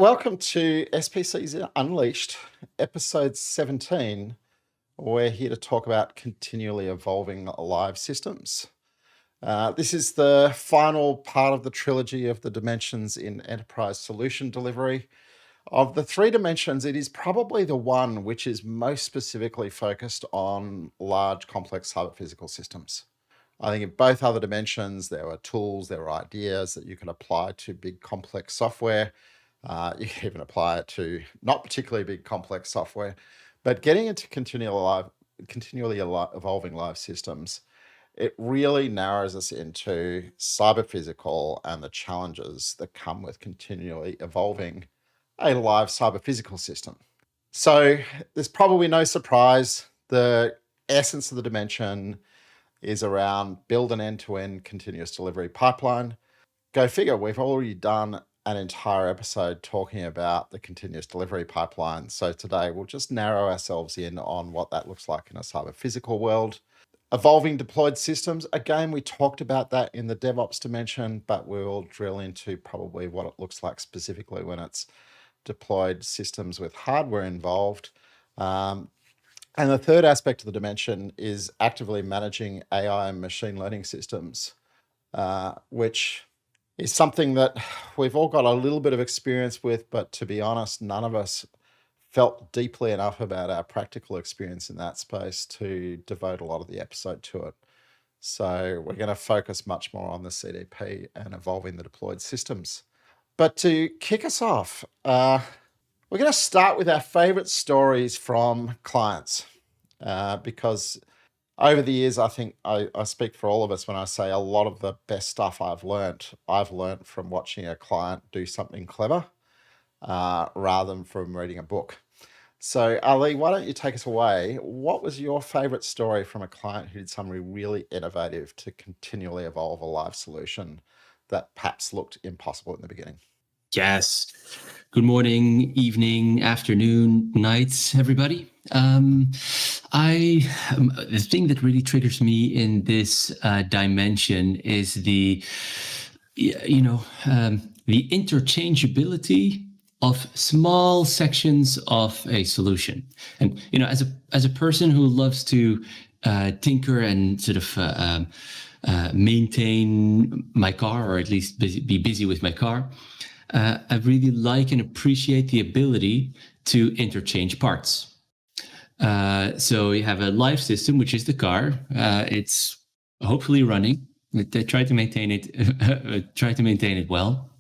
Welcome to SPCs Unleashed, episode 17. We're here to talk about continually evolving live systems. This is the final part of the trilogy of the dimensions in enterprise solution delivery. Of the three dimensions, it is probably the one which is most specifically focused on large, complex cyber-physical systems. I think in both other dimensions, there were tools, there were ideas that you could apply to big, complex software. You can even apply it to not particularly big, complex software. But getting into continually evolving live systems, it really narrows us into cyber-physical and the challenges that come with continually evolving a live cyber-physical system. So there's probably no surprise. The essence of the dimension is around build an end-to-end continuous delivery pipeline. Go figure, we've already done an entire episode talking about the continuous delivery pipeline. So today we'll just narrow ourselves in on what that looks like in a cyber-physical world. Evolving deployed systems, again, we talked about that in the DevOps dimension, but we'll drill into probably what it looks like specifically when it's deployed systems with hardware involved. And the third aspect of the dimension is actively managing AI and machine learning systems, which is something that we've all got a little bit of experience with, but to be honest, none of us felt deeply enough about our practical experience in that space to devote a lot of the episode to it. So we're going to focus much more on the CDP and evolving the deployed systems. But to kick us off, we're going to start with our favorite stories from clients, because over the years, I think I speak for all of us when I say a lot of the best stuff I've learnt from watching a client do something clever rather than from reading a book. So Ali, why don't you take us away? What was your favorite story from a client who did something really innovative to continually evolve a live solution that perhaps looked impossible in the beginning? Yes. Good morning, evening, afternoon, night, everybody. The thing that really triggers me in this dimension is the interchangeability of small sections of a solution. And as a person who loves to tinker and sort of maintain my car, or at least be busy with my car, I really like and appreciate the ability to interchange parts. So you have a live system, which is the car. It's hopefully running. They try to maintain it well.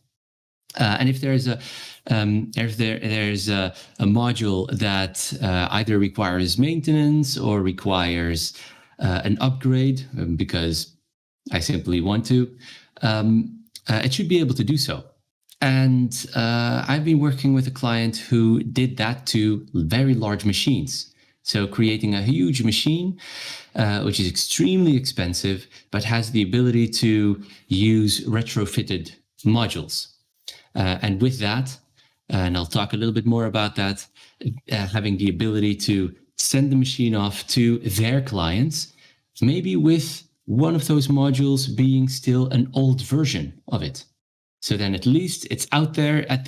And if there's a module that either requires maintenance or requires an upgrade because I simply want to, it should be able to do so. And I've been working with a client who did that to very large machines. So creating a huge machine, which is extremely expensive, but has the ability to use retrofitted modules. And with that, and I'll talk a little bit more about that, having the ability to send the machine off to their clients, maybe with one of those modules being still an old version of it. So then at least it's out there at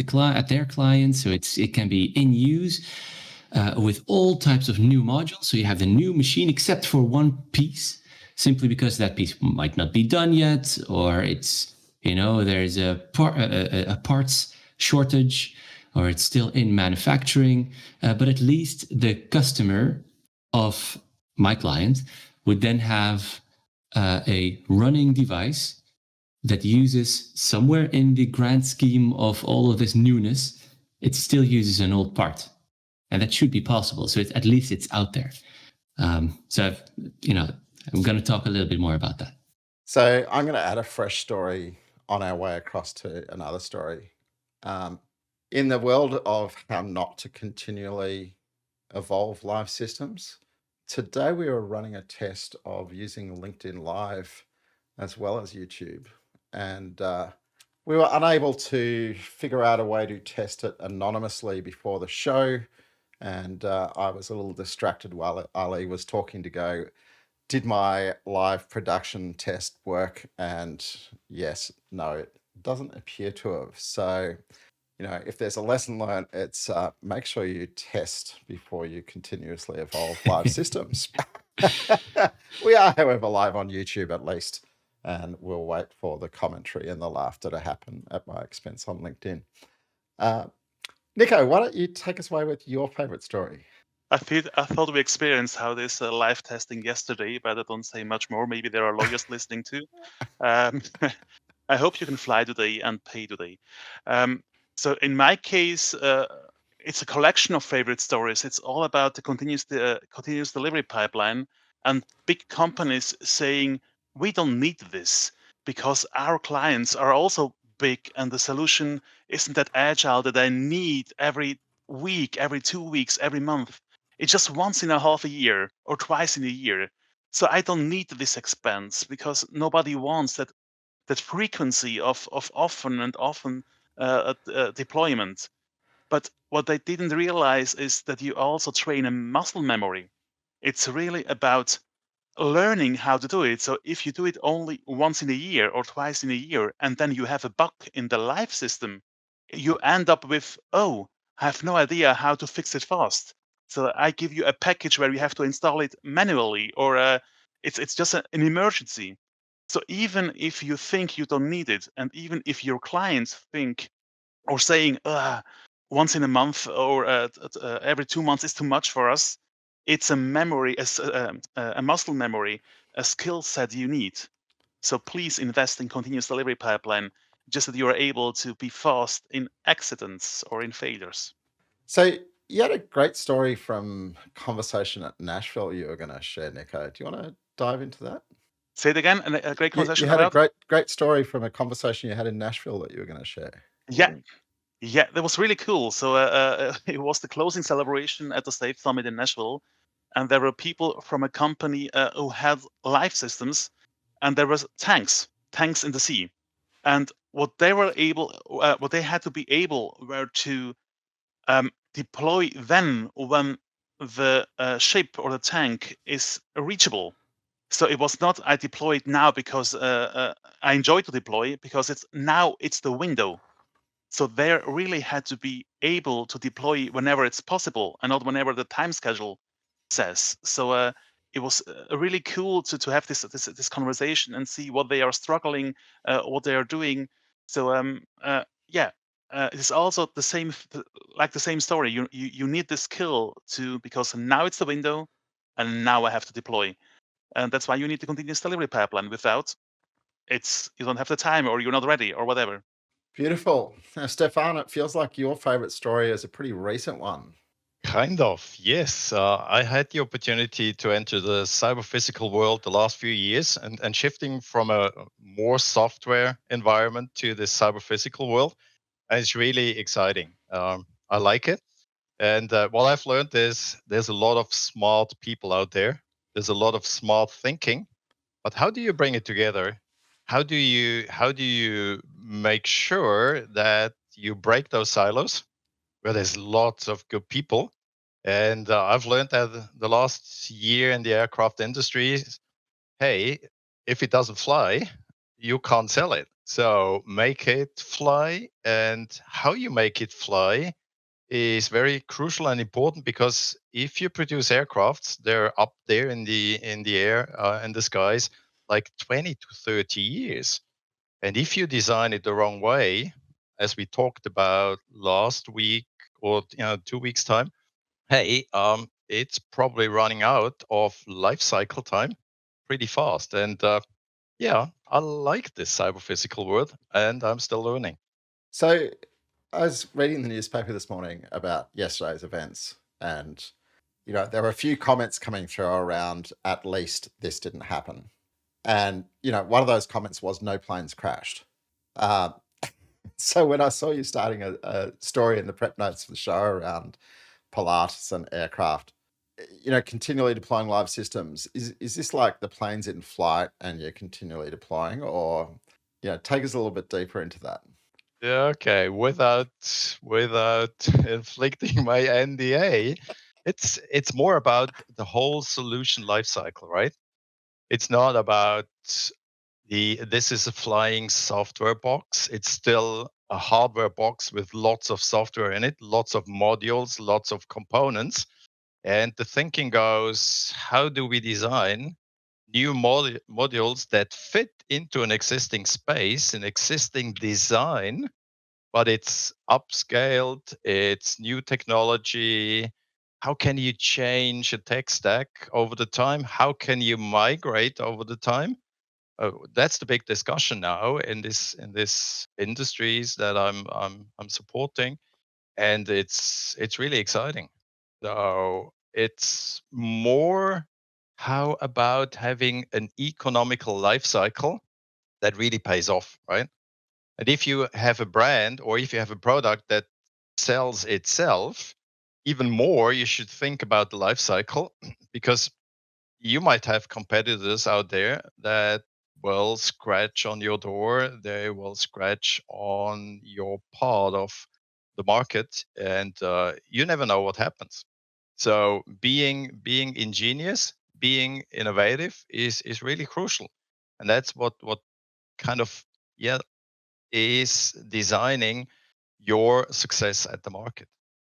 their client, so it can be in use with all types of new modules. So you have the new machine except for one piece, simply because that piece might not be done yet, or it's there's a parts shortage, or it's still in manufacturing. But at least the customer of my client would then have a running device that uses, somewhere in the grand scheme of all of this newness, it still uses an old part. And that should be possible. So at least it's out there. I'm going to talk a little bit more about that. So I'm going to add a fresh story on our way across to another story. In the world of how not to continually evolve live systems, today we were running a test of using LinkedIn Live as well as YouTube. And we were unable to figure out a way to test it anonymously before the show. And I was a little distracted while Ali was talking to go, did my live production test work? And yes, no, it doesn't appear to have. So if there's a lesson learned, it's make sure you test before you continuously evolve live systems. We are, however, live on YouTube at least, and we'll wait for the commentary and the laughter to happen at my expense on LinkedIn. Niko, why don't you take us away with your favorite story? I thought we experienced how this live testing yesterday, but I don't say much more. Maybe there are lawyers listening too. I hope you can fly today and pay today. So in my case, it's a collection of favorite stories. It's all about the continuous delivery pipeline and big companies saying, we don't need this because our clients are also big and the solution isn't that agile that I need every week, every 2 weeks, every month. It's just once in a half a year or twice in a year. So I don't need this expense because nobody wants that frequency of often deployment. But what they didn't realize is that you also train a muscle memory. It's really about learning how to do it. So if you do it only once in a year or twice in a year, and then you have a bug in the live system, you end up with, oh, I have no idea how to fix it fast. So I give you a package where you have to install it manually, or it's just an emergency. So even if you think you don't need it, and even if your clients think or saying, once in a month or every 2 months is too much for us, it's a memory, a muscle memory, a skill set you need. So please invest in continuous delivery pipeline, just that you are able to be fast in accidents or in failures. So you had a great story from conversation at Nashville you were going to share, Niko. Do you want to dive into that? Say it again. A great conversation You had about? a great story from a conversation you had in Nashville that you were going to share. Yeah, that was really cool. So it was the closing celebration at the State Summit in Nashville, and there were people from a company who had live systems, and there was tanks in the sea, and what they had to be able were to deploy then when the ship or the tank is reachable. So it was not I deploy it now because I enjoy to deploy, because it's the window. So they really had to be able to deploy whenever it's possible and not whenever the time schedule says. So it was really cool to have this conversation and see what they are struggling, what they are doing. So yeah, it is also the same like the same story. You need the skill to, because now it's the window, and now I have to deploy, and that's why you need the continuous delivery pipeline. Without it's you don't have the time, or you're not ready, or whatever. Beautiful. Now, Stephan, it feels like your favorite story is a pretty recent one. Kind of, yes. I had the opportunity to enter the cyber physical world the last few years, and shifting from a more software environment to the cyber physical world. And it's really exciting. I like it. And what I've learned is there's a lot of smart people out there. There's a lot of smart thinking. But how do you bring it together? How do you make sure that you break those silos where there's lots of good people? And I've learned that the last year in the aircraft industry, hey, if it doesn't fly, you can't sell it. So make it fly, and how you make it fly is very crucial and important, because if you produce aircrafts, they're up there in the air, in the skies, like 20 to 30 years. And if you design it the wrong way, as we talked about last week or 2 weeks time, hey, it's probably running out of life cycle time pretty fast. And yeah, I like this cyber physical world, and I'm still learning. So I was reading the newspaper this morning about yesterday's events, and there were a few comments coming through around, at least this didn't happen. And one of those comments was no planes crashed. So when I saw you starting a story in the prep notes for the show around Pilatus and aircraft, continually deploying live systems, is this like the plane's in flight and you're continually deploying, or take us a little bit deeper into that? Okay, without inflicting my NDA, it's more about the whole solution lifecycle, right? It's not about this is a flying software box. It's still a hardware box with lots of software in it, lots of modules, lots of components. And the thinking goes, how do we design new modules that fit into an existing space, an existing design, but it's upscaled, it's new technology. How can you change a tech stack over the time? How can you migrate over the time? That's the big discussion now in this industries that I'm supporting, and it's really exciting. So it's more how about having an economical life cycle that really pays off, right? And if you have a brand or if you have a product that sells itself, even more, you should think about the life cycle because you might have competitors out there that will scratch on your door, they will scratch on your part of the market, and you never know what happens. So being ingenious, being innovative is really crucial, and that's what kind of yeah is designing your success at the market.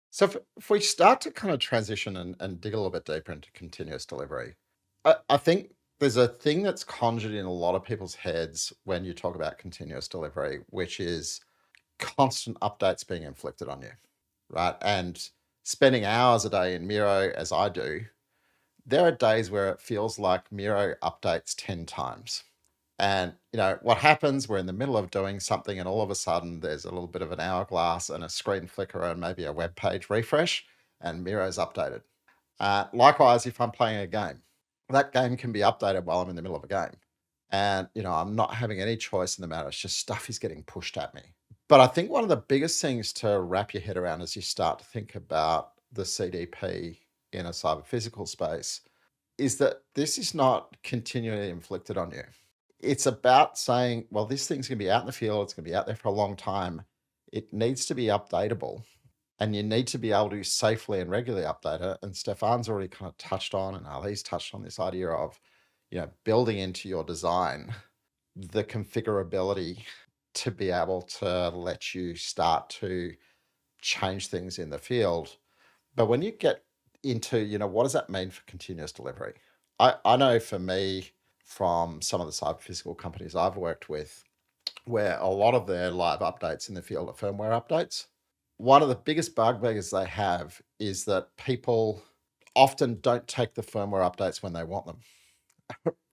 So if we start to kind of transition and dig a little bit deeper into continuous delivery, I think there's a thing that's conjured in a lot of people's heads when you talk about continuous delivery, which is constant updates being inflicted on you, right? And spending hours a day in Miro, as I do, there are days where it feels like Miro updates 10 times. And what happens, we're in the middle of doing something and all of a sudden there's a little bit of an hourglass and a screen flicker and maybe a web page refresh and Miro's updated. Likewise, if I'm playing a game, that game can be updated while I'm in the middle of a game. And, I'm not having any choice in the matter. It's just stuff is getting pushed at me. But I think one of the biggest things to wrap your head around as you start to think about the CDP in a cyber physical space is that this is not continually inflicted on you. It's about saying, well, this thing's going to be out in the field. It's going to be out there for a long time. It needs to be updatable and you need to be able to safely and regularly update it. And Stephan's already kind of touched on, and Ali's touched on this idea of, building into your design the configurability to be able to let you start to change things in the field. But when you get into, what does that mean for continuous delivery? I know for me, from some of the cyber physical companies I've worked with, where a lot of their live updates in the field are firmware updates, one of the biggest bugbears they have is that people often don't take the firmware updates when they want them,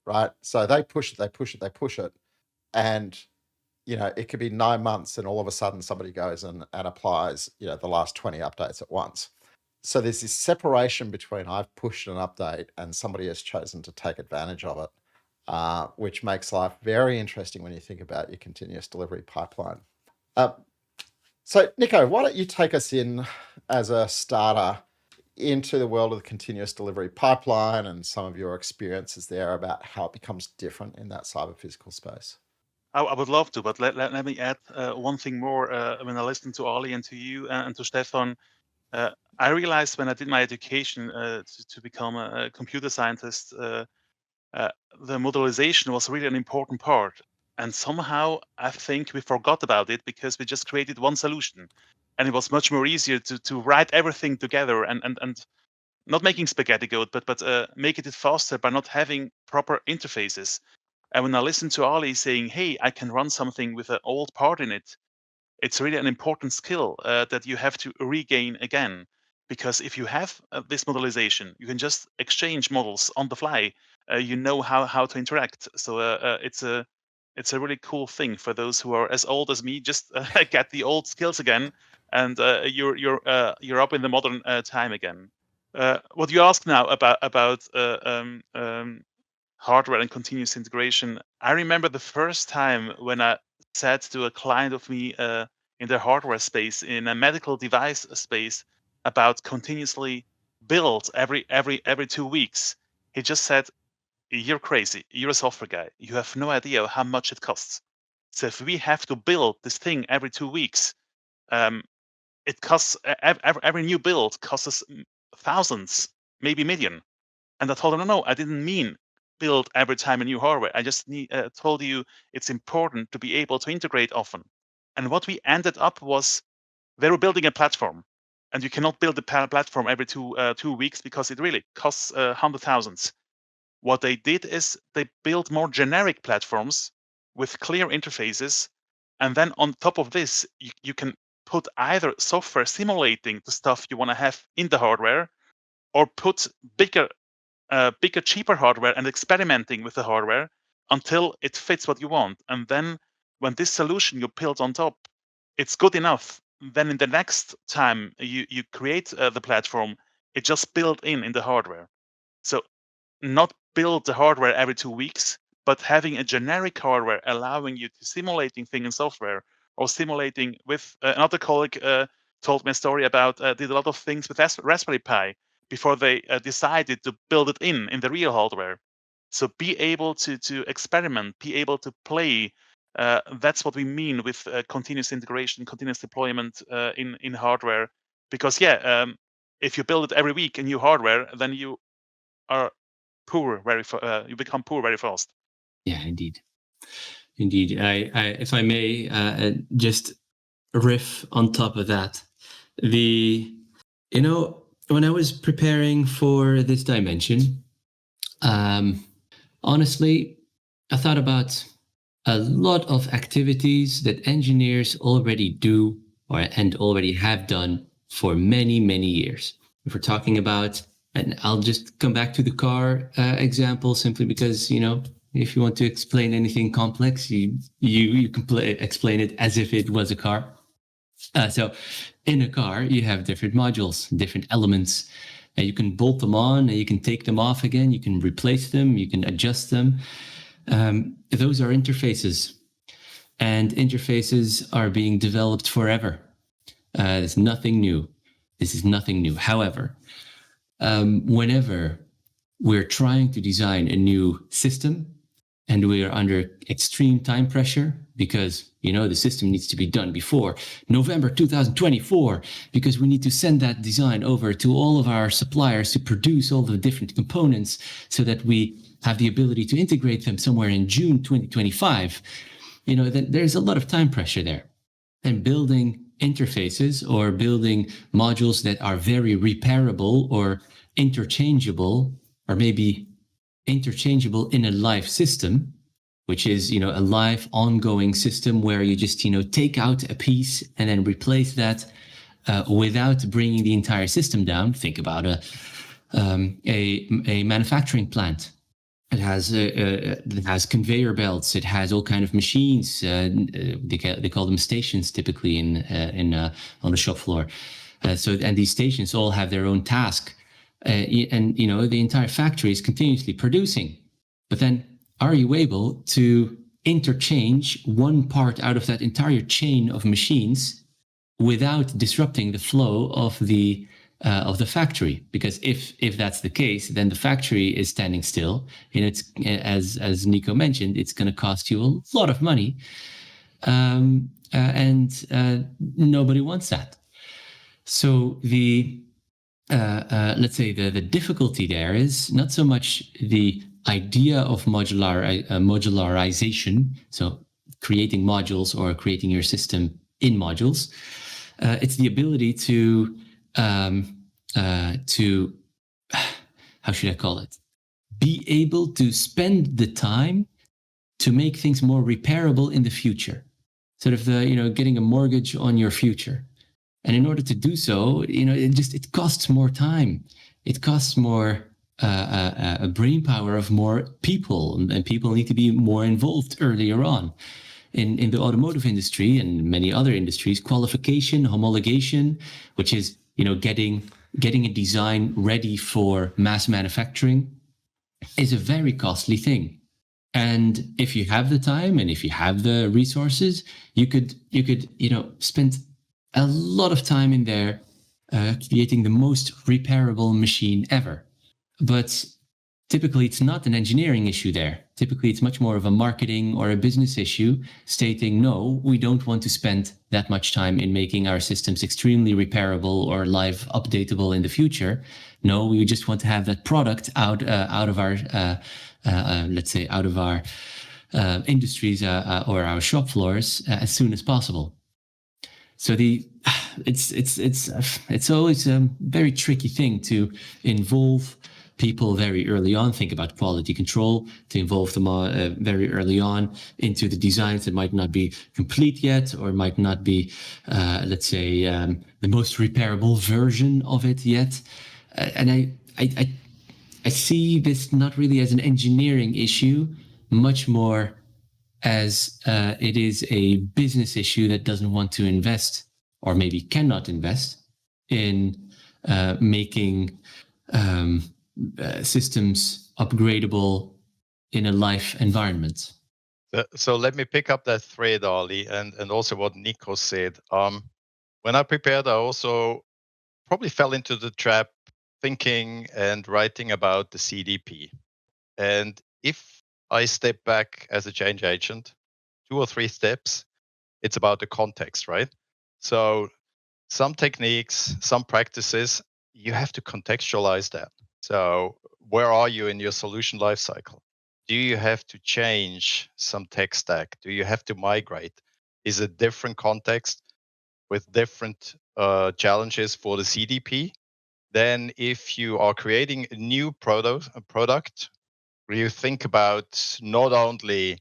right? So they push it, they push it, they push it. And, it could be 9 months and all of a sudden somebody goes and applies, the last 20 updates at once. So there's this separation between I've pushed an update and somebody has chosen to take advantage of it, which makes life very interesting when you think about your continuous delivery pipeline. So, Niko, why don't you take us in as a starter into the world of the continuous delivery pipeline and some of your experiences there about how it becomes different in that cyber physical space? I would love to, but let me add one thing more. When I listened to Ali and to you and to Stephan, I realized when I did my education to become a computer scientist, the modularization was really an important part. And somehow I think we forgot about it because we just created one solution. And it was much more easier to write everything together and not making spaghetti code, but making it faster by not having proper interfaces. And when I listen to Ali saying, hey, I can run something with an old part in it, it's really an important skill that you have to regain again. Because if you have this modelization, you can just exchange models on the fly. You know how to interact. So it's a really cool thing for those who are as old as me. Just get the old skills again, and you're up in the modern time again. What you ask now about hardware and continuous integration, I remember the first time when I said to a client of me in the hardware space, in a medical device space, about continuously build every 2 weeks. He just said, "You're crazy. You're a software guy. You have no idea how much it costs. So if we have to build this thing every 2 weeks, um, it costs every new build costs us thousands, maybe million." And I told him, no, I didn't mean build every time a new hardware. I just told you it's important to be able to integrate often. And what we ended up was they were building a platform, and you cannot build a platform every 2 weeks because it really costs hundred thousands. What they did is they built more generic platforms with clear interfaces, and then on top of this, you can put either software simulating the stuff you want to have in the hardware, or put bigger, cheaper hardware and experimenting with the hardware until it fits what you want. And then when this solution you build on top, it's good enough, then in the next time you create the platform, it just built in the hardware. So not build the hardware every 2 weeks, but having a generic hardware allowing you to simulating things in software, or simulating with another colleague told me a story about did a lot of things with Raspberry Pi before they decided to build it in the real hardware. So be able to experiment, be able to play. That's what we mean with continuous integration, continuous deployment in hardware. Because if you build it every week in new hardware, then you are poor you become poor very fast. Yeah, indeed. I if I may just riff on top of that, when I was preparing for this dimension, honestly, I thought about a lot of activities that engineers already do and already have done for many, many years. If we're talking about, and I'll just come back to the car example, simply because, if you want to explain anything complex, you can explain it as if it was a car. So in a car, you have different modules, different elements, and you can bolt them on and you can take them off again. You can replace them, you can adjust them. Those are interfaces, and interfaces are being developed forever. There's nothing new. This is nothing new. However, whenever we're trying to design a new system and we are under extreme time pressure because, the system needs to be done before November 2024, because we need to send that design over to all of our suppliers to produce all the different components so that we have the ability to integrate them somewhere in June 2025, then there's a lot of time pressure there. And building interfaces or building modules that are very repairable or interchangeable, or maybe interchangeable in a live system, which is, a live ongoing system where you just, take out a piece and then replace that without bringing the entire system down. Think about a manufacturing plant. It has conveyor belts. It has all kind of machines. They call them stations typically on the shop floor. And these stations all have their own task. And the entire factory is continuously producing. But then, are you able to interchange one part out of that entire chain of machines without disrupting the flow of the factory? Because if that's the case, then the factory is standing still, and it's, as Niko mentioned, it's going to cost you a lot of money, and nobody wants that. So let's say the difficulty there is not so much the idea of modularization, so creating modules or creating your system in modules. It's the ability to how should I call it? Be able to spend the time to make things more repairable in the future. Sort of getting a mortgage on your future. And in order to do so, it costs more time. It costs more a brain power of more people, and people need to be more involved earlier on. In the automotive industry and many other industries, qualification, homologation, which is getting a design ready for mass manufacturing, is a very costly thing. And if you have the time and if you have the resources, you could spend a lot of time in there creating the most repairable machine ever. But typically, it's not an engineering issue there. Typically, it's much more of a marketing or a business issue stating, no, we don't want to spend that much time in making our systems extremely repairable or live updatable in the future. No, we just want to have that product out of our, let's say, out of our industries or our shop floors as soon as possible. So it's always a very tricky thing to involve people very early on. Think about quality control, to involve them very early on into the designs that might not be complete yet, or might not be, let's say, the most repairable version of it yet. And I see this not really as an engineering issue, much more as it is a business issue that doesn't want to invest, or maybe cannot invest, in making systems upgradable in a live environment. So let me pick up that thread, Ali, and also what Niko said. When I prepared, I also probably fell into the trap thinking and writing about the CDP. And if I step back as a change agent, 2 or 3 steps, it's about the context, right? So some techniques, some practices, you have to contextualize that. So where are you in your solution lifecycle? Do you have to change some tech stack? Do you have to migrate? Is it different context with different challenges for the CDP than if you are creating a new product where you think about not only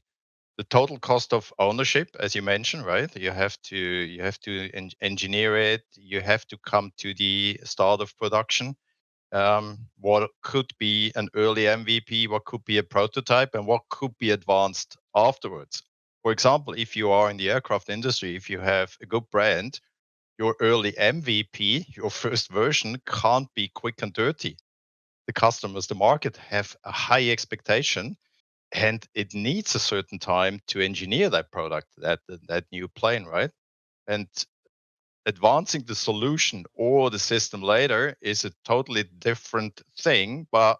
the total cost of ownership, as you mentioned, right? You have to engineer it. You have to come to the start of production. What could be an early MVP? What could be a prototype? And what could be advanced afterwards? For example, if you are in the aircraft industry, if you have a good brand, your early MVP, your first version, can't be quick and dirty. The customers, the market have a high expectation, and it needs a certain time to engineer that product, that new plane, right? And advancing the solution or the system later is a totally different thing. But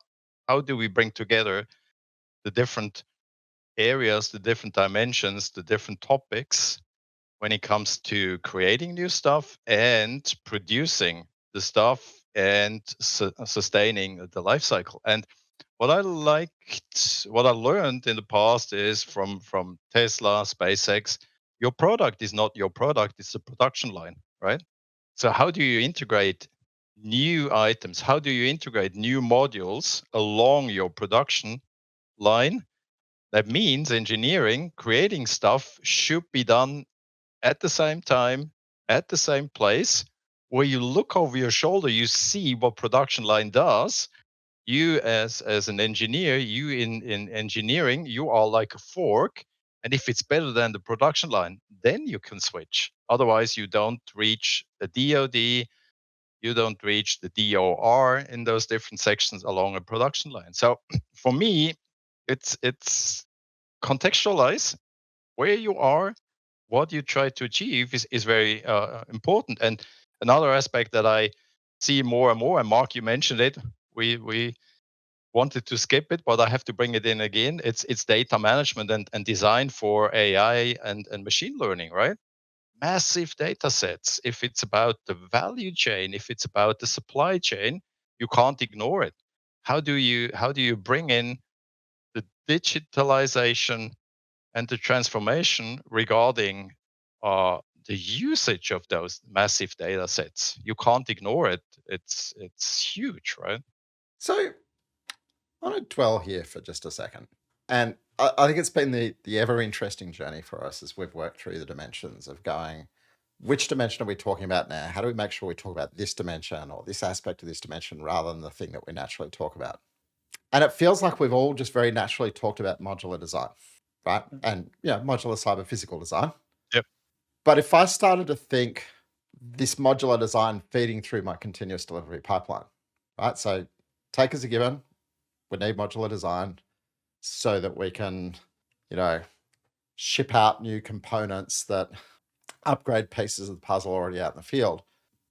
how do we bring together the different areas, the different dimensions, the different topics when it comes to creating new stuff and producing the stuff and sustaining the life cycle? And what I liked, what I learned in the past is from Tesla, SpaceX, your product is not your product, it's a production line, right? So how do you integrate new items? How do you integrate new modules along your production line? That means engineering, creating stuff should be done at the same time, at the same place, where you look over your shoulder, you see what production line does. You as an engineer, you in engineering, you are like a fork. And if it's better than the production line, then you can switch. Otherwise, you don't reach the DOD, you don't reach the DOR in those different sections along a production line. So for me, it's contextualize where you are, what you try to achieve is very important. And another aspect that I see more and more, and Mark, you mentioned it, we wanted to skip it, but I have to bring it in again. It's data management and design for AI and machine learning, right? Massive data sets. If it's about the value chain, if it's about the supply chain, you can't ignore it. How do you bring in the digitalization and the transformation regarding the usage of those massive data sets? You can't ignore it. It's huge, right? So I want to dwell here for just a second. And I think it's been the ever interesting journey for us as we've worked through the dimensions of going, which dimension are we talking about now? How do we make sure we talk about this dimension or this aspect of this dimension rather than the thing that we naturally talk about? And it feels like we've all just very naturally talked about modular design, right? And modular cyber physical design. Yep. But if I started to think this modular design feeding through my continuous delivery pipeline, right? So take as a given, we need modular design so that we can, ship out new components that upgrade pieces of the puzzle already out in the field.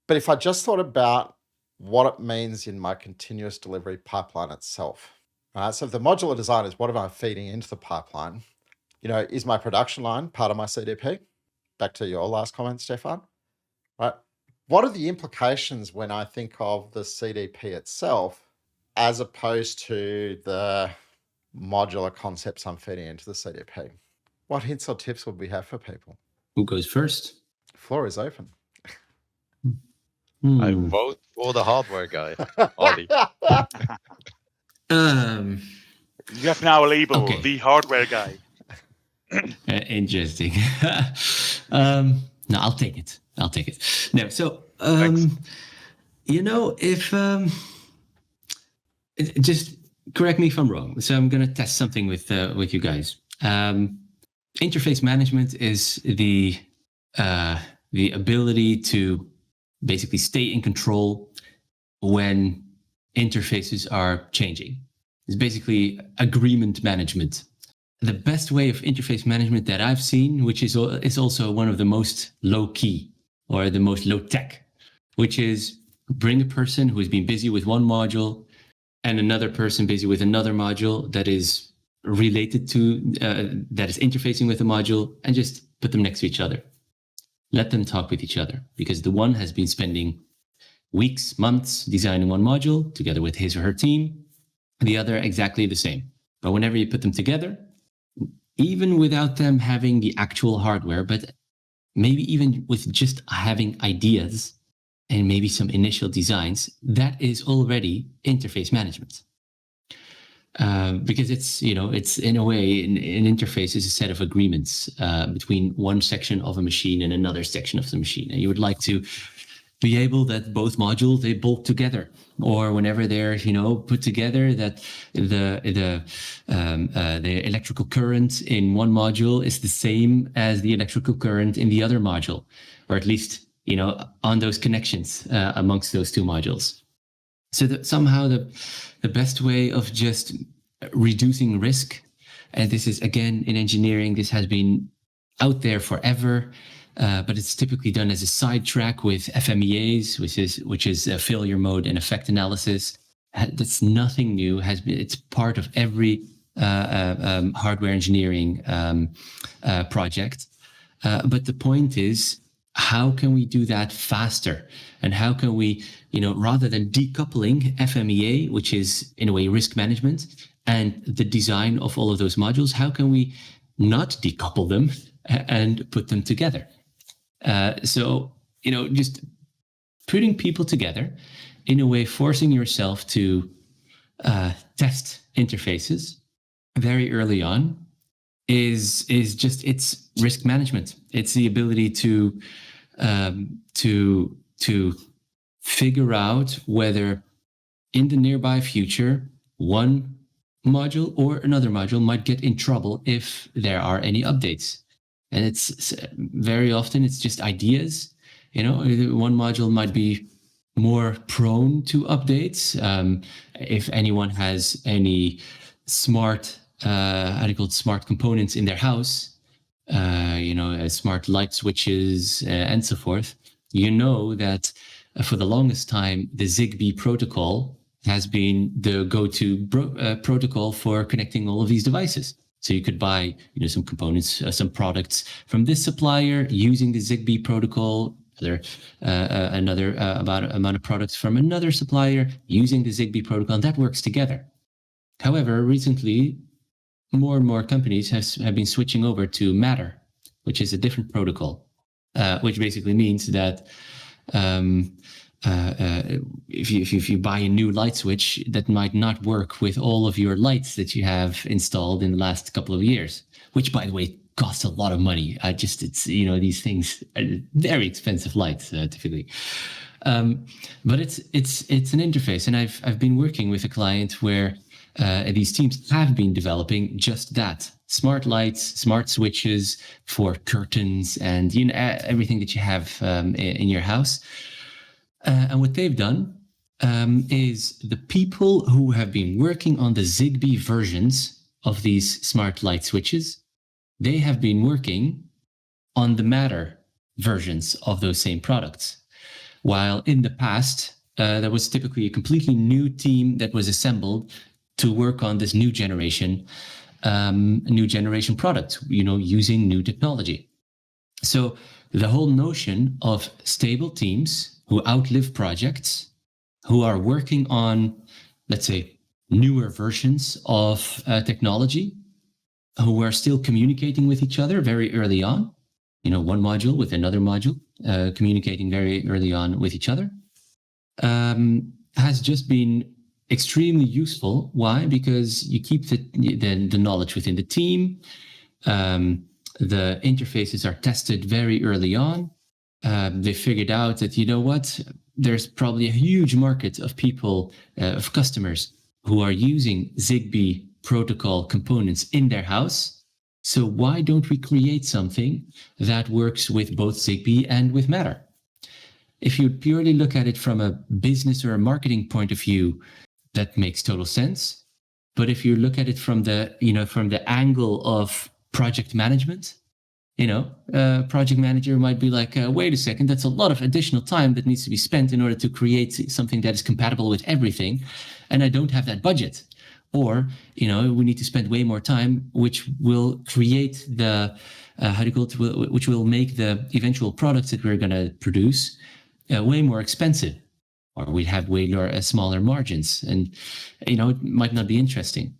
But if I just thought about what it means in my continuous delivery pipeline itself, right? So if the modular design is what am I feeding into the pipeline? Is my production line part of my CDP? Back to your last comment, Stephan, right? What are the implications when I think of the CDP itself as opposed to the modular concepts I'm feeding into the CDP? What hints or tips would we have for people? Who goes first? Floor is open. I vote for the hardware guy, Ollie. You have now a label, Okay. the hardware guy. Interesting. No, I'll take it. No, so if just correct me if I'm wrong. So I'm going to test something with you guys. Interface management is the ability to basically stay in control when interfaces are changing. It's basically agreement management. The best way of interface management that I've seen, which is also one of the most low key or the most low tech, which is bring a person who has been busy with one module and another person busy with another module that is related to, that is interfacing with the module, and just put them next to each other. Let them talk with each other, because the one has been spending weeks, months designing one module together with his or her team, the other exactly the same. But whenever you put them together, even without them having the actual hardware, but maybe even with just having ideas and maybe some initial designs, that is already interface management. Because it's in a way, an interface is a set of agreements between one section of a machine and another section of the machine. And you would like to be able that both modules, they bolt together, or whenever they're put together, that the electrical current in one module is the same as the electrical current in the other module, or at least on those connections amongst those two modules. So that somehow the best way of just reducing risk, and this is again in engineering, this has been out there forever. But it's typically done as a sidetrack with FMEAs, which is a failure mode and effect analysis. That's nothing new. It's part of every hardware engineering project. But the point is, how can we do that faster? And how can we, rather than decoupling FMEA, which is in a way risk management, and the design of all of those modules, how can we not decouple them and put them together? So, just putting people together in a way, forcing yourself to test interfaces very early on is just, it's risk management. It's the ability to figure out whether in the nearby future, one module or another module might get in trouble if there are any updates. And it's very often it's just ideas. One module might be more prone to updates. If anyone has any smart, smart components in their house, smart light switches and so forth, that for the longest time, the Zigbee protocol has been the go-to protocol for connecting all of these devices. So you could buy, some components, some products from this supplier using the Zigbee protocol, another amount of products from another supplier using the Zigbee protocol, and that works together. However, recently, more and more companies have been switching over to Matter, which is a different protocol, which basically means that if you buy a new light switch, that might not work with all of your lights that you have installed in the last couple of years, which, by the way, costs a lot of money. It's these things are very expensive lights typically, but it's an interface, and I've been working with a client where these teams have been developing just that: smart lights, smart switches for curtains, and everything that you have in your house. And what they've done is the people who have been working on the Zigbee versions of these smart light switches, they have been working on the Matter versions of those same products. While in the past, there was typically a completely new team that was assembled to work on this new generation product, using new technology. So the whole notion of stable teams who outlive projects, who are working on, let's say, newer versions of technology, who are still communicating with each other very early on, one module with another module, communicating very early on with each other, has just been extremely useful. Why? Because you keep the knowledge within the team. The interfaces are tested very early on. They figured out that, there's probably a huge market of people, of customers who are using Zigbee protocol components in their house. So why don't we create something that works with both Zigbee and with Matter? If you purely look at it from a business or a marketing point of view, that makes total sense. But if you look at it from the angle of project management, project manager might be like, wait a second, that's a lot of additional time that needs to be spent in order to create something that is compatible with everything. And I don't have that budget. Or, we need to spend way more time, which will create which will make the eventual products that we're going to produce way more expensive, or we have way smaller margins, and it might not be interesting.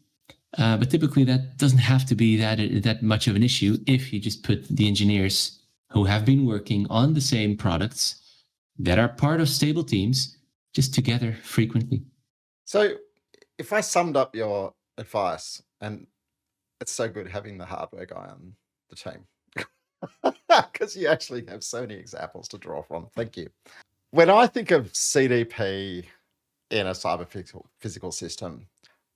But typically that doesn't have to be that much of an issue if you just put the engineers who have been working on the same products that are part of stable teams just together frequently. So if I summed up your advice, and it's so good having the hardware guy on the team, because you actually have so many examples to draw from. Thank you. When I think of CDP in a cyber physical system,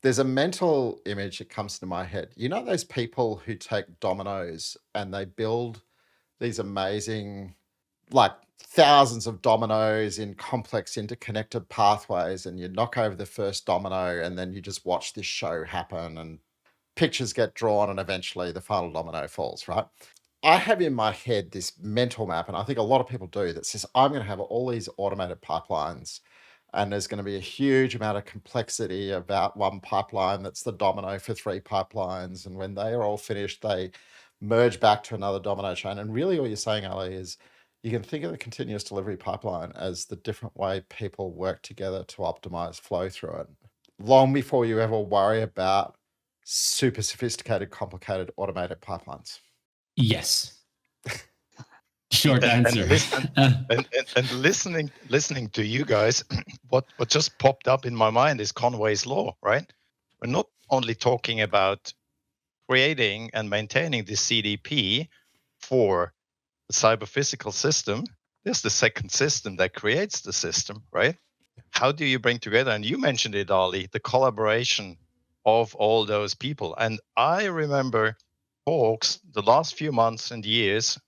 there's a mental image that comes to my head. Those people who take dominoes and they build these amazing, like thousands of dominoes in complex interconnected pathways, and you knock over the first domino and then you just watch this show happen and pictures get drawn and eventually the final domino falls, right? I have in my head this mental map, and I think a lot of people do, that says I'm going to have all these automated pipelines, and there's going to be a huge amount of complexity about one pipeline that's the domino for 3 pipelines. And when they are all finished, they merge back to another domino chain. And really all you're saying, Ali, is you can think of the continuous delivery pipeline as the different way people work together to optimize flow through it, long before you ever worry about super sophisticated, complicated automated pipelines. Yes. Short answer. And listening to you guys, what just popped up in my mind is Conway's law, right? We're not only talking about creating and maintaining the CDP for the cyber physical system. There's the second system that creates the system, right? How do you bring together, and you mentioned it, Ali, the collaboration of all those people. And I remember talks the last few months and years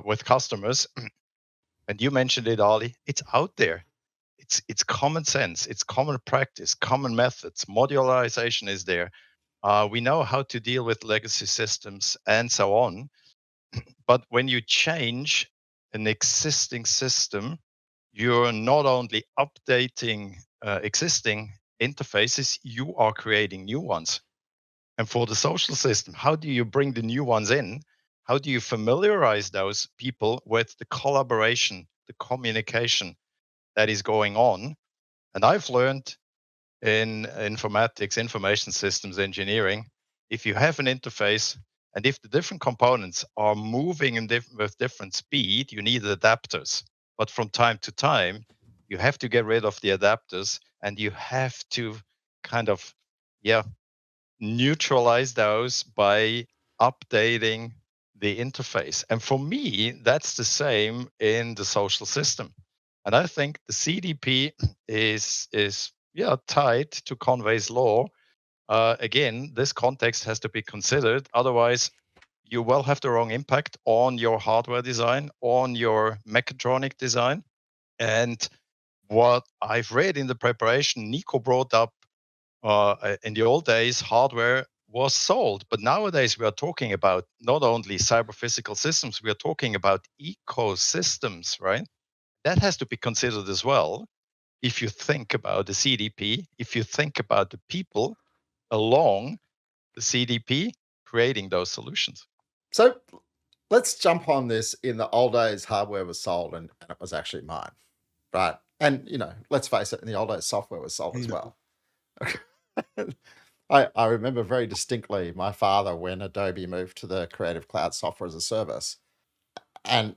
with customers, and you mentioned it, Ali, it's out there. It's common sense, it's common practice, common methods, modularization is there. We know how to deal with legacy systems and so on. But when you change an existing system, you're not only updating existing interfaces, you are creating new ones. And for the social system, how do you bring the new ones in? How do you familiarize those people with the collaboration, the communication that is going on? And I've learned in informatics, information systems engineering, if you have an interface and if the different components are moving with different speed, you need adapters. But from time to time, you have to get rid of the adapters and you have to kind of, neutralize those by updating the interface. And for me, that's the same in the social system. And I think the CDP is tied to Conway's law. Again, this context has to be considered. Otherwise, you will have the wrong impact on your hardware design, on your mechatronic design. And what I've read in the preparation, Niko brought up, in the old days, hardware was sold. But nowadays, we are talking about not only cyber physical systems, we are talking about ecosystems, right? That has to be considered as well. If you think about the CDP, if you think about the people along the CDP creating those solutions. So let's jump on this. In the old days, hardware was sold and it was actually mine, right? And, let's face it, in the old days, software was sold as well. I remember very distinctly my father when Adobe moved to the Creative Cloud software as a service. And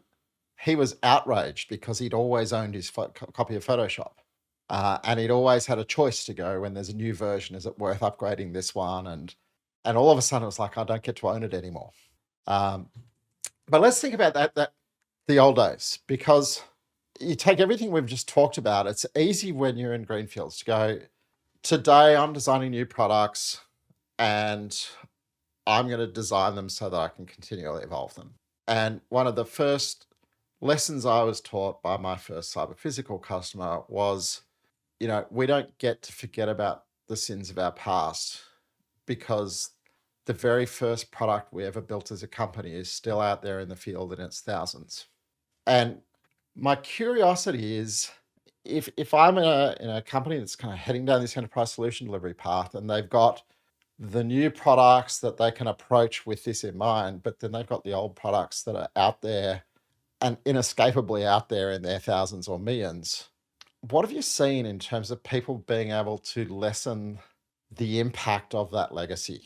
he was outraged because he'd always owned his copy of Photoshop. And he'd always had a choice to go when there's a new version, is it worth upgrading this one? And all of a sudden it was like, I don't get to own it anymore. But let's think about that the old days, because you take everything we've just talked about. It's easy when you're in greenfields to go, today I'm designing new products and I'm going to design them so that I can continually evolve them. And one of the first lessons I was taught by my first cyber physical customer was, we don't get to forget about the sins of our past, because the very first product we ever built as a company is still out there in the field in its thousands. And my curiosity is, if I'm in a company that's kind of heading down this enterprise solution delivery path, and they've got the new products that they can approach with this in mind, but then they've got the old products that are out there and inescapably out there in their thousands or millions, what have you seen in terms of people being able to lessen the impact of that legacy?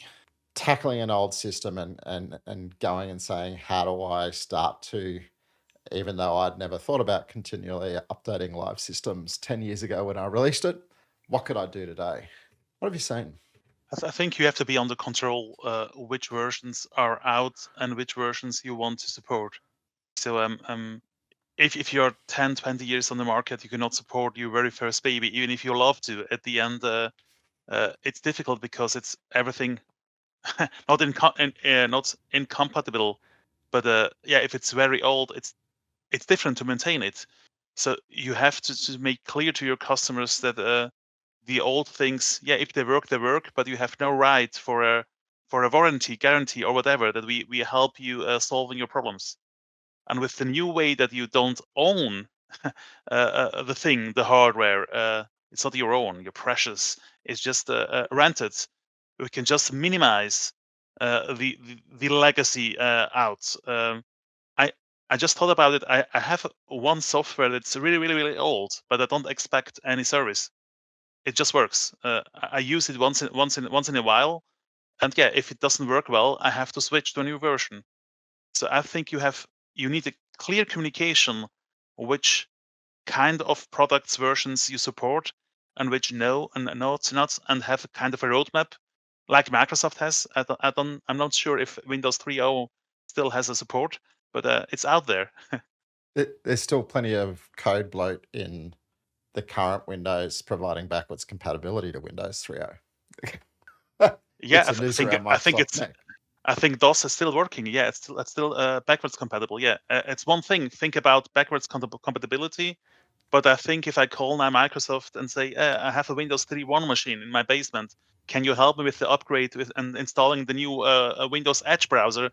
Tackling an old system and going and saying, how do I start to, even though I'd never thought about continually updating live systems 10 years ago when I released it, what could I do today? What have you seen? I think you have to be under control which versions are out and which versions you want to support. So if you're 10, 20 years on the market, you cannot support your very first baby, even if you love to. At the end, it's difficult because it's everything not incompatible. But if it's very old, it's different to maintain it. So you have to make clear to your customers that the old things, if they work, but you have no right for a warranty, guarantee, or whatever, that we help you solving your problems. And with the new way that you don't own the thing, the hardware, it's not your own, your precious, it's just rented. We can just minimize the legacy out. I just thought about it. I have one software that's really, really, really old, but I don't expect any service. It just works. I use it once in a while, and if it doesn't work well, I have to switch to a new version. So I think you need a clear communication which kind of products versions you support and which no, and not, and have a kind of a roadmap like Microsoft has. I'm not sure if Windows 3.0 still has a support, but it's out there. There's still plenty of code bloat in the current Windows providing backwards compatibility to Windows 3.0. I think DOS is still working. Yeah, it's still backwards compatible. Yeah, it's one thing. Think about backwards compatibility. But I think if I call now Microsoft and say, I have a Windows 3.1 machine in my basement, can you help me with the upgrade and installing the new Windows Edge browser?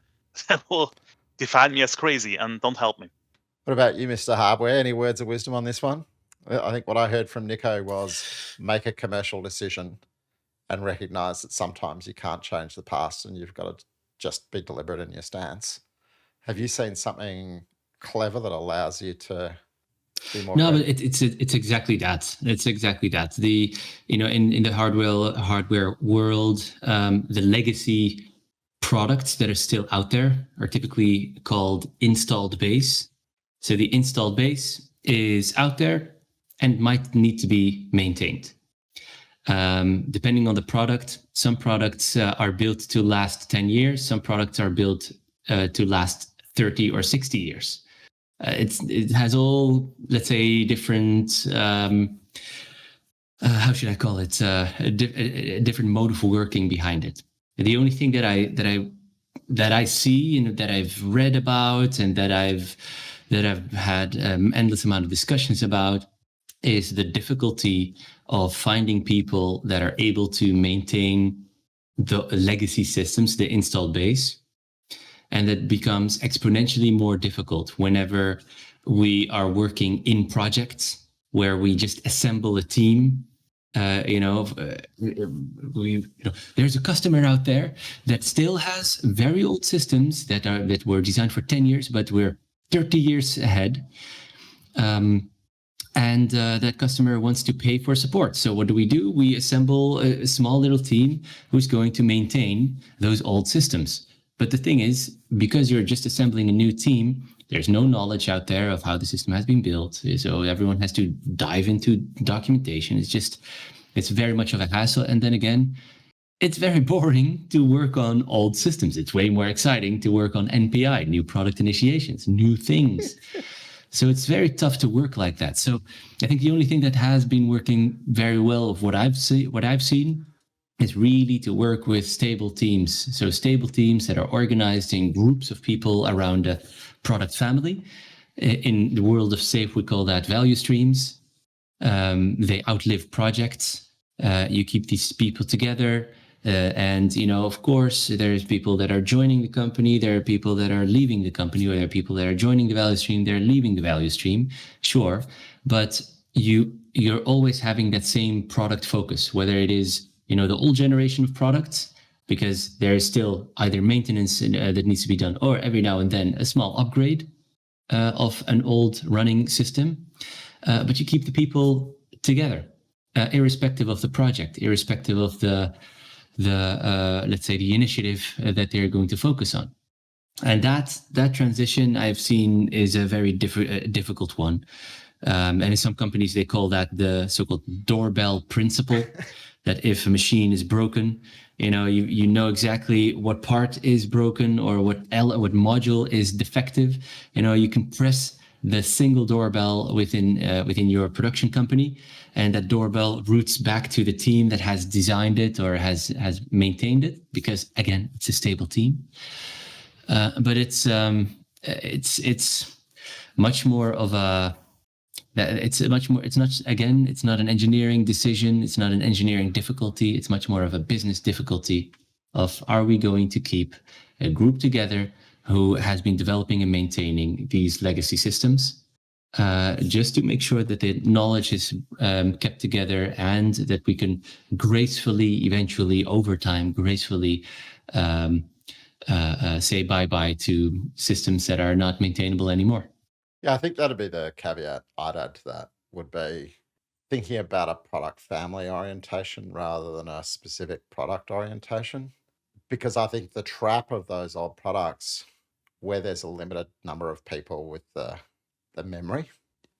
That will define me as crazy and don't help me. What about you, Mr. Hardware? Any words of wisdom on this one? I think what I heard from Niko was make a commercial decision and recognize that sometimes you can't change the past and you've got to just be deliberate in your stance. Have you seen something clever that allows you to be more? No, but it's exactly that. It's exactly that. In the hardware world, the legacy products that are still out there are typically called installed base. So the installed base is out there and might need to be maintained. Depending on the product, some products are built to last 10 years. Some products are built to last 30 or 60 years. It has all, let's say, different, how should I call it? A different mode of working behind it. The only thing that I see and that I've read about and that I've had endless amount of discussions about is the difficulty of finding people that are able to maintain the legacy systems, the installed base. And that becomes exponentially more difficult whenever we are working in projects where we just assemble a team. There's a customer out there that still has very old systems that were designed for 10 years, but we're 30 years ahead. And that customer wants to pay for support. So what do? We assemble a small little team who's going to maintain those old systems. But the thing is, because you're just assembling a new team, There's no knowledge out there of how the system has been built. So everyone has to dive into documentation. It's very much of a hassle. And then again, it's very boring to work on old systems. It's way more exciting to work on NPI, new product initiations, new things. So it's very tough to work like that. So I think the only thing that has been working very well of what I've seen is really to work with stable teams. So stable teams that are organized in groups of people around a product family. In the world of SAFe, we call that value streams. They outlive projects. You keep these people together. And, of course, there's people that are joining the company. There are people that are leaving the company, or there are people that are joining the value stream. They're leaving the value stream. Sure. But you're always having that same product focus, whether it is, the old generation of products, because there is still either maintenance that needs to be done, or every now and then a small upgrade of an old running system. But you keep the people together, irrespective of the project, irrespective of the let's say the initiative that they're going to focus on. And that transition I've seen is a very difficult one. And in some companies, they call that the so-called doorbell principle, that if a machine is broken, you know exactly what part is broken or what module is defective. You can press the single doorbell within your production company, and that doorbell routes back to the team that has designed it or has maintained it, because again, it's a stable team. But it's much more of a it's not an engineering decision. It's not an engineering difficulty. It's much more of a business difficulty of, are we going to keep a group together who has been developing and maintaining these legacy systems, just to make sure that the knowledge is kept together, and that we can gracefully, eventually, over time, say bye-bye to systems that are not maintainable anymore. Yeah, I think that'd be the caveat I'd add to that, would be thinking about a product family orientation rather than a specific product orientation. Because I think the trap of those old products, where there's a limited number of people with the memory,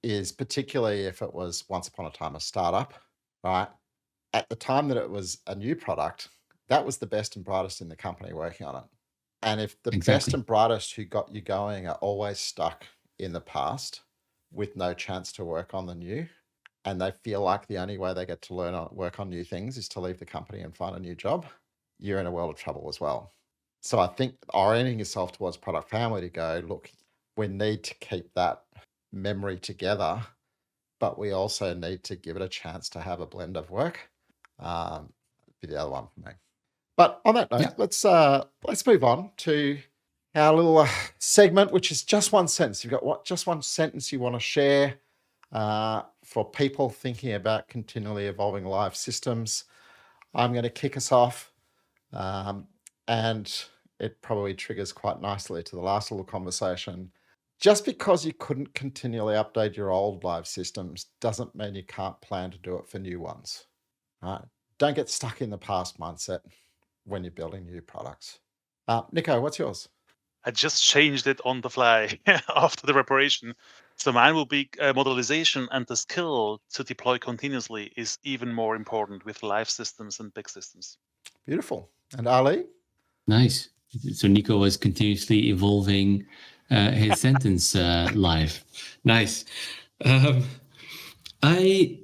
is particularly if it was once upon a time a startup, right? At the time that it was a new product, that was the best and brightest in the company working on it. And if the best and brightest who got you going are always stuck in the past with no chance to work on the new, and they feel like the only way they get to work on new things is to leave the company and find a new job, you're in a world of trouble as well. So I think orienting yourself towards product family to go, look, we need to keep that memory together, but we also need to give it a chance to have a blend of work. Be the other one for me. But on that note, let's move on to our little segment, which is just one sentence. You've got just one sentence you want to share for people thinking about continually evolving live systems. I'm going to kick us off, and it probably triggers quite nicely to the last little conversation. Just because you couldn't continually update your old live systems doesn't mean you can't plan to do it for new ones. Right? Don't get stuck in the past mindset when you're building new products. Niko, what's yours? I just changed it on the fly after the preparation. So mine will be modelization, and the skill to deploy continuously is even more important with live systems and big systems. Beautiful. And Ali? Nice. So Niko was continuously evolving his sentence live. Nice. I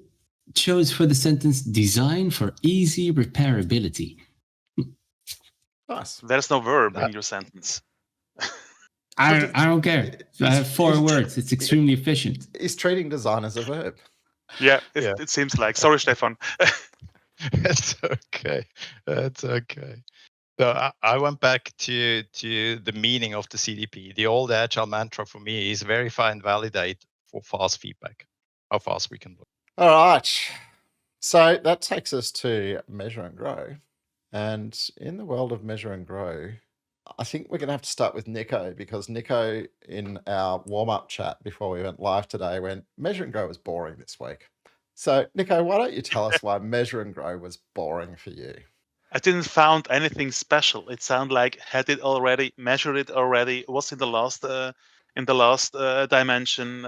chose for the sentence, design for easy repairability. Nice. There's no verb in your sentence. I don't care. I have 4 words. It's extremely efficient. Is treating design as a verb? Yeah, it seems like. Sorry, Stephan. It's okay. That's okay. So I went back to the meaning of the CDP. The old agile mantra for me is verify and validate for fast feedback. How fast we can look. All right. So that takes us to measure and grow. And in the world of measure and grow, I think we're going to have to start with Niko, because Niko, in our warm-up chat before we went live today, went, measure and grow was boring this week. So Niko, why don't you tell us why measure and grow was boring for you? I didn't found anything special. It sounded like had it already, measured it already, was in the last in the last dimension.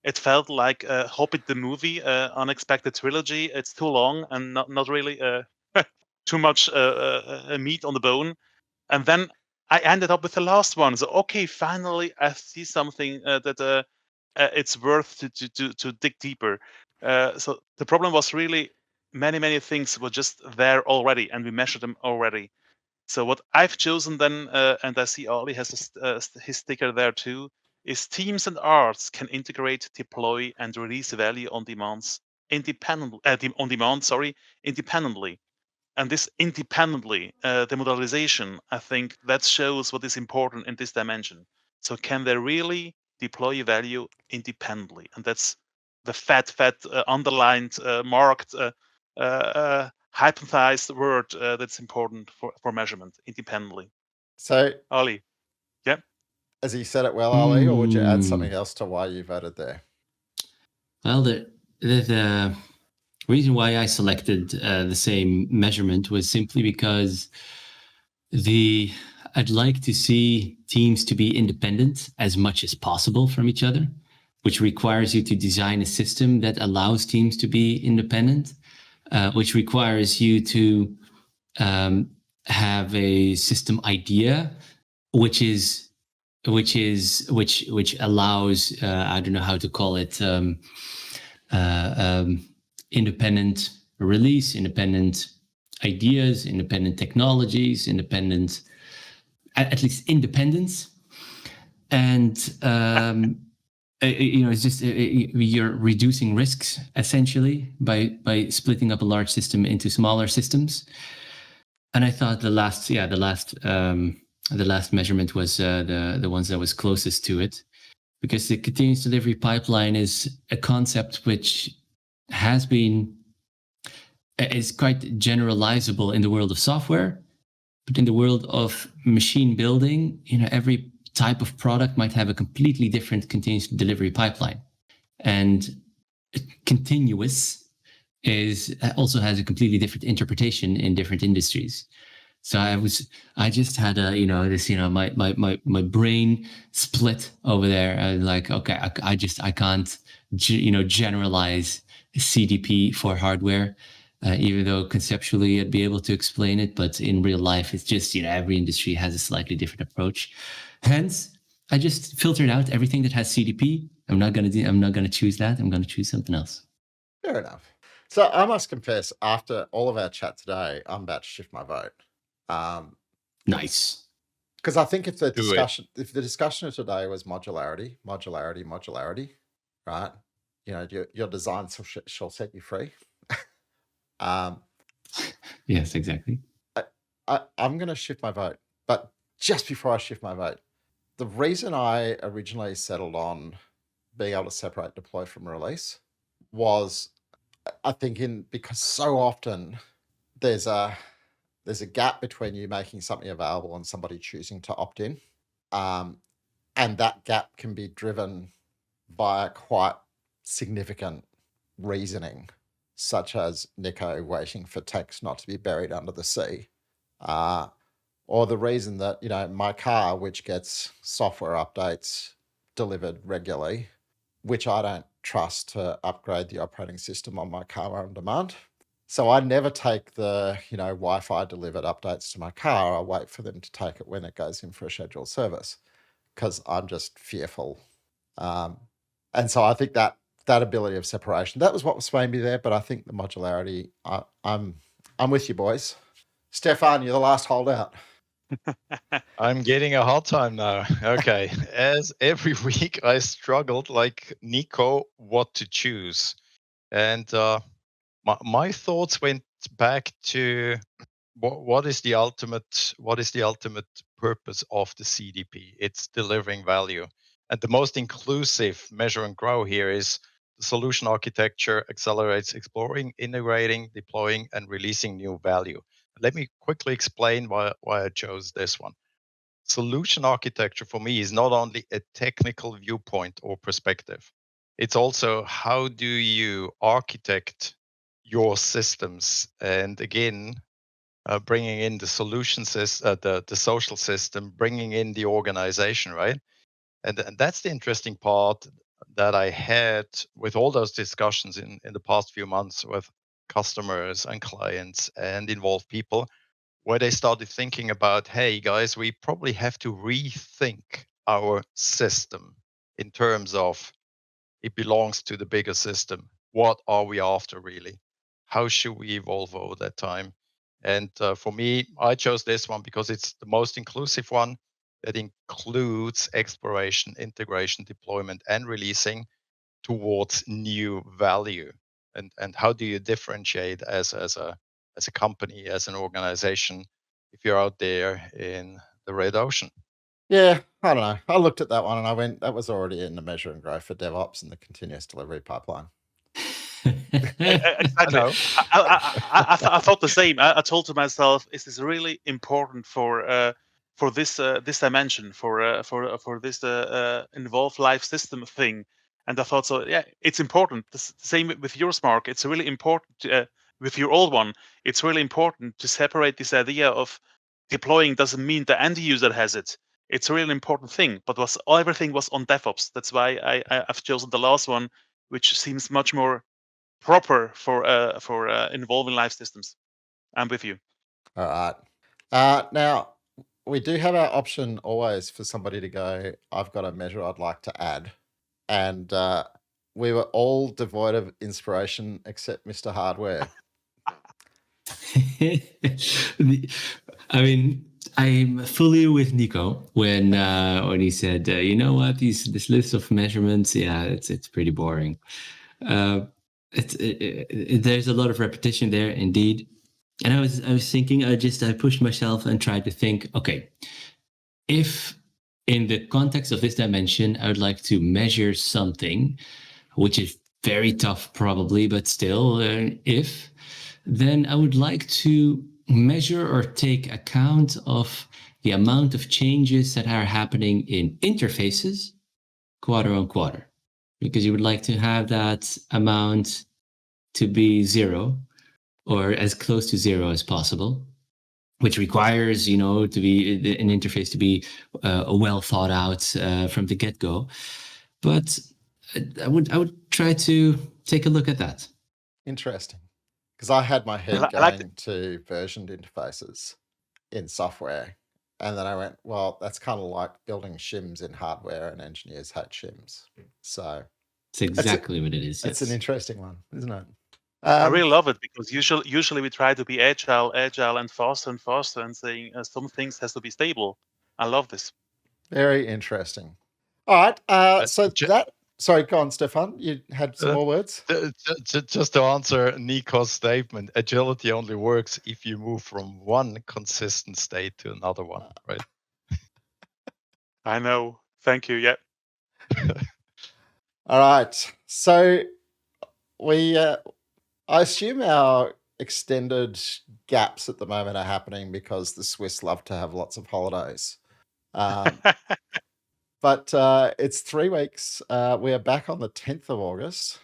It felt like Hobbit the movie, unexpected trilogy. It's too long and not really too much meat on the bone. And then I ended up with the last one. So okay, finally I see something that it's worth to dig deeper. So the problem was really many things were just there already, and we measured them already. So what I've chosen then, and I see Ali has his sticker there too, is teams and arts can integrate, deploy, and release value on demands independently. Independently. And this independently, the modularization, I think that shows what is important in this dimension. So can they really deploy value independently? And that's the fat, underlined, marked, hypothesized word that's important for measurement independently. So, Ali, yeah. has he said it well, Ali, or would you add something else to why you voted there? Well, the reason why I selected the same measurement was simply because I'd like to see teams to be independent as much as possible from each other, which requires you to design a system that allows teams to be independent, which requires you to have a system idea, which allows I don't know how to call it, independent release, independent ideas, independent technologies, independent, at least independence. And it's just you're reducing risks essentially by splitting up a large system into smaller systems. And I thought the last measurement was the ones that was closest to it, because the continuous delivery pipeline is a concept which is quite generalizable in the world of software, but in the world of machine building, every type of product might have a completely different continuous delivery pipeline, and continuous also has a completely different interpretation in different industries. So I just had my brain split over there. I was like, okay, I can't generalize CDP for hardware, even though conceptually I'd be able to explain it, but in real life it's just every industry has a slightly different approach. Hence, I just filtered out everything that has CDP. I'm not gonna choose that. I'm gonna choose something else. Fair enough. So I must confess, after all of our chat today, I'm about to shift my vote. Nice. Because I think if the discussion of today was modularity, right? Your design shall set you free. Yes, exactly. I'm going to shift my vote, but just before I shift my vote, the reason I originally settled on being able to separate deploy from release was, I think, because so often there's a gap between you making something available and somebody choosing to opt in, and that gap can be driven by quite significant reasoning, such as Niko waiting for text not to be buried under the sea, or the reason that my car, which gets software updates delivered regularly, which I don't trust to upgrade the operating system on my car on demand. So I never take the Wi-Fi delivered updates to my car. I wait for them to take it when it goes in for a scheduled service, because I'm just fearful. And so I think that ability of separation, that was what swayed me there. But I think the modularity, I'm with you, boys. Stephan, you're the last holdout. I'm getting a hard time now. Okay. As every week I struggled like Niko what to choose. And my thoughts went back to what is the ultimate purpose of the CDP? It's delivering value. And the most inclusive measure and grow here is the solution architecture accelerates exploring, integrating, deploying, and releasing new value. Let me quickly explain why I chose this one. Solution architecture for me is not only a technical viewpoint or perspective. It's also how do you architect your systems, and again, bringing in the solution system, the social system, bringing in the organization, right? And that's the interesting part that I had with all those discussions in the past few months with customers and clients and involved people, where they started thinking about, hey guys, we probably have to rethink our system in terms of it belongs to the bigger system. What are we after really? How should we evolve over that time? And for me, I chose this one because it's the most inclusive one that includes exploration, integration, deployment, and releasing towards new value. And how do you differentiate as a company, as an organization, if you're out there in the red ocean? Yeah, I don't know. I looked at that one and I went, that was already in the measure and grow for DevOps and the continuous delivery pipeline. Exactly. know. I thought the same. I told to myself, is this really important for this this dimension, for this involved life system thing? And I thought, so yeah, it's important. The same with yours, Mark. It's really important with your old one. It's really important to separate this idea of deploying doesn't mean the end user has it. It's a really important thing, but everything was on DevOps. That's why I've chosen the last one, which seems much more proper for involving live systems. I'm with you. All right. Now, we do have our option always for somebody to go, I've got a measure I'd like to add. And we were all devoid of inspiration except Mr. Hardware. I mean, I'm fully with Niko when he said, you know what, this list of measurements, yeah, it's pretty boring. There's a lot of repetition there, indeed. And I was thinking, I pushed myself and tried to think, okay, if in the context of this dimension, I would like to measure something, which is very tough probably, but still, then I would like to measure or take account of the amount of changes that are happening in interfaces quarter on quarter, because you would like to have that amount to be zero or as close to zero as possible, which requires, to be an interface to be well thought out from the get-go. But I would try to take a look at that. Interesting. Because I had my head going to versioned interfaces in software. And then I went, well, that's kind of like building shims in hardware, and engineers had shims. So it's exactly what it is. It's an interesting one, isn't it? I really love it because usually we try to be agile and faster and saying some things has to be stable. I love this. Very interesting. All right. Sorry, go on, Stephan. You had some more words? Just to answer Niko's statement, agility only works if you move from one consistent state to another one, right? I know. Thank you. Yeah. All right. So I assume our extended gaps at the moment are happening because the Swiss love to have lots of holidays. But it's 3 weeks. We are back on the 10th of August,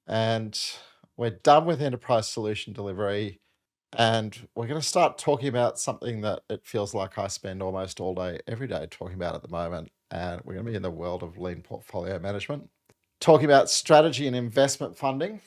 and we're done with enterprise solution delivery. And we're going to start talking about something that it feels like I spend almost all day, every day talking about at the moment. And we're going to be in the world of lean portfolio management, talking about strategy and investment funding.